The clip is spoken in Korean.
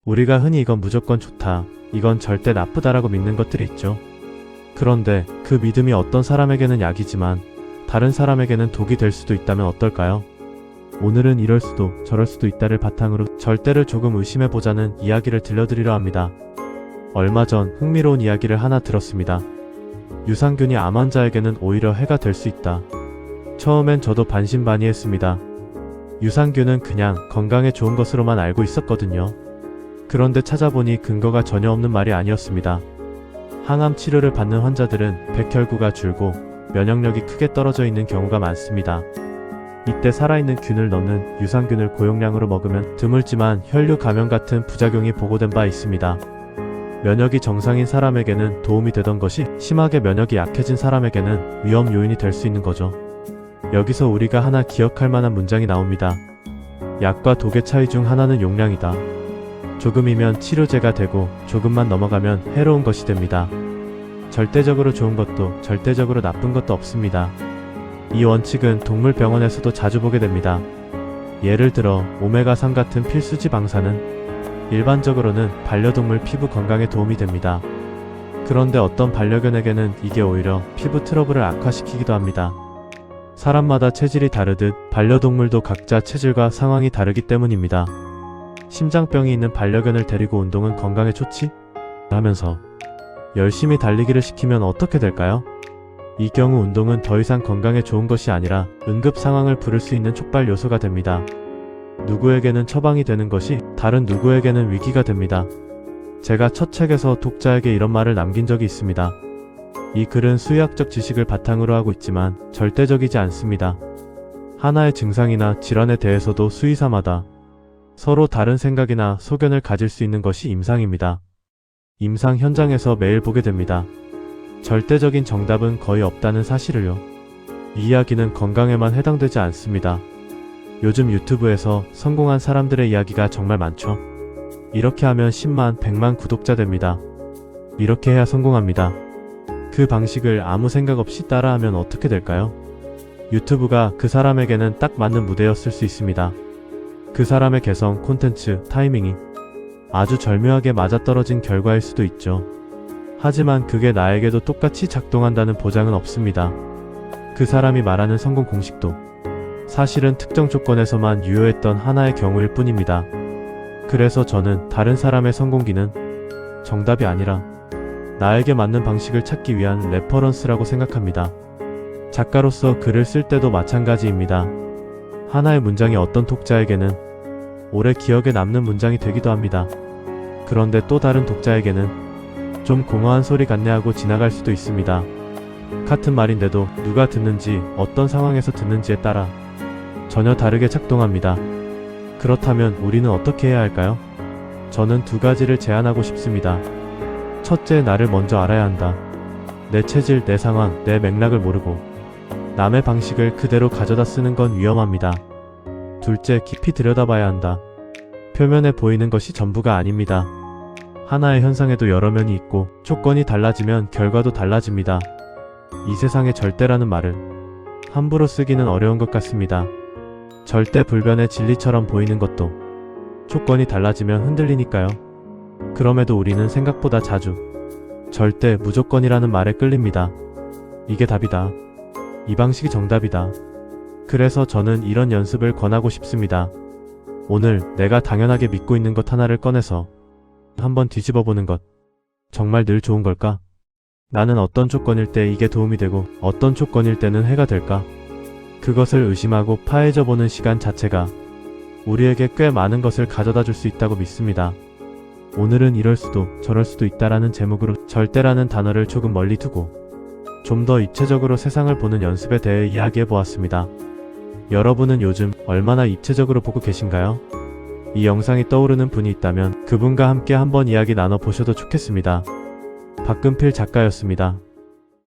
우리가 흔히 이건 무조건 좋다, 이건 절대 나쁘다라고 믿는 것들이 있죠. 그런데 그 믿음이 어떤 사람에게는 약이지만 다른 사람에게는 독이 될 수도 있다면 어떨까요? 오늘은 이럴 수도 저럴 수도 있다를 바탕으로 절대를 조금 의심해보자는 이야기를 들려드리려 합니다. 얼마 전 흥미로운 이야기를 하나 들었습니다. 유산균이 암 환자에게는 오히려 해가 될 수 있다. 처음엔 저도 반신반의했습니다. 유산균은 그냥 건강에 좋은 것으로만 알고 있었거든요. 그런데 찾아보니 근거가 전혀 없는 말이 아니었습니다. 항암 치료를 받는 환자들은 백혈구가 줄고 면역력이 크게 떨어져 있는 경우가 많습니다. 이때 살아있는 균을 넣는 유산균을 고용량으로 먹으면 드물지만 혈류 감염 같은 부작용이 보고된 바 있습니다. 면역이 정상인 사람에게는 도움이 되던 것이 심하게 면역이 약해진 사람에게는 위험 요인이 될 수 있는 거죠. 여기서 우리가 하나 기억할 만한 문장이 나옵니다. 약과 독의 차이 중 하나는 용량이다. 조금이면 치료제가 되고 조금만 넘어가면 해로운 것이 됩니다. 절대적으로 좋은 것도 절대적으로 나쁜 것도 없습니다. 이 원칙은 동물병원에서도 자주 보게 됩니다. 예를 들어 오메가3 같은 필수지 방사는 일반적으로는 반려동물 피부 건강에 도움이 됩니다. 그런데 어떤 반려견에게는 이게 오히려 피부 트러블을 악화시키기도 합니다. 사람마다 체질이 다르듯 반려동물도 각자 체질과 상황이 다르기 때문입니다. 심장병이 있는 반려견을 데리고 운동은 건강에 좋지? 하면서 열심히 달리기를 시키면 어떻게 될까요? 이 경우 운동은 더 이상 건강에 좋은 것이 아니라 응급 상황을 부를 수 있는 촉발 요소가 됩니다. 누구에게는 처방이 되는 것이 다른 누구에게는 위기가 됩니다. 제가 첫 책에서 독자에게 이런 말을 남긴 적이 있습니다. 이 글은 수의학적 지식을 바탕으로 하고 있지만 절대적이지 않습니다. 하나의 증상이나 질환에 대해서도 수의사마다 서로 다른 생각이나 소견을 가질 수 있는 것이 임상입니다. 임상 현장에서 매일 보게 됩니다. 절대적인 정답은 거의 없다는 사실을요. 이 이야기는 건강에만 해당되지 않습니다. 요즘 유튜브에서 성공한 사람들의 이야기가 정말 많죠. 이렇게 하면 10만, 100만 구독자 됩니다. 이렇게 해야 성공합니다. 그 방식을 아무 생각 없이 따라하면 어떻게 될까요? 유튜브가 그 사람에게는 딱 맞는 무대였을 수 있습니다. 그 사람의 개성, 콘텐츠, 타이밍이 아주 절묘하게 맞아떨어진 결과일 수도 있죠. 하지만 그게 나에게도 똑같이 작동한다는 보장은 없습니다. 그 사람이 말하는 성공 공식도 사실은 특정 조건에서만 유효했던 하나의 경우일 뿐입니다. 그래서 저는 다른 사람의 성공기는 정답이 아니라 나에게 맞는 방식을 찾기 위한 레퍼런스라고 생각합니다. 작가로서 글을 쓸 때도 마찬가지입니다. 하나의 문장이 어떤 독자에게는 오래 기억에 남는 문장이 되기도 합니다. 그런데 또 다른 독자에게는 좀 공허한 소리 같네 하고 지나갈 수도 있습니다. 같은 말인데도 누가 듣는지 어떤 상황에서 듣는지에 따라 전혀 다르게 작동합니다. 그렇다면 우리는 어떻게 해야 할까요? 저는 두 가지를 제안하고 싶습니다. 첫째, 나를 먼저 알아야 한다. 내 체질, 내 상황, 내 맥락을 모르고 남의 방식을 그대로 가져다 쓰는 건 위험합니다. 둘째, 깊이 들여다봐야 한다. 표면에 보이는 것이 전부가 아닙니다. 하나의 현상에도 여러 면이 있고 조건이 달라지면 결과도 달라집니다. 이 세상의 절대라는 말을 함부로 쓰기는 어려운 것 같습니다. 절대 불변의 진리처럼 보이는 것도 조건이 달라지면 흔들리니까요. 그럼에도 우리는 생각보다 자주 절대, 무조건이라는 말에 끌립니다. 이게 답이다. 이 방식이 정답이다. 그래서 저는 이런 연습을 권하고 싶습니다. 오늘 내가 당연하게 믿고 있는 것 하나를 꺼내서 한번 뒤집어보는 것. 정말 늘 좋은 걸까? 나는 어떤 조건일 때 이게 도움이 되고 어떤 조건일 때는 해가 될까? 그것을 의심하고 파헤져보는 시간 자체가 우리에게 꽤 많은 것을 가져다 줄 수 있다고 믿습니다. 오늘은 이럴 수도 저럴 수도 있다라는 제목으로 절대라는 단어를 조금 멀리 두고 좀 더 입체적으로 세상을 보는 연습에 대해 이야기해보았습니다. 여러분은 요즘 얼마나 입체적으로 보고 계신가요? 이 영상이 떠오르는 분이 있다면 그분과 함께 한번 이야기 나눠보셔도 좋겠습니다. 박근필 작가였습니다.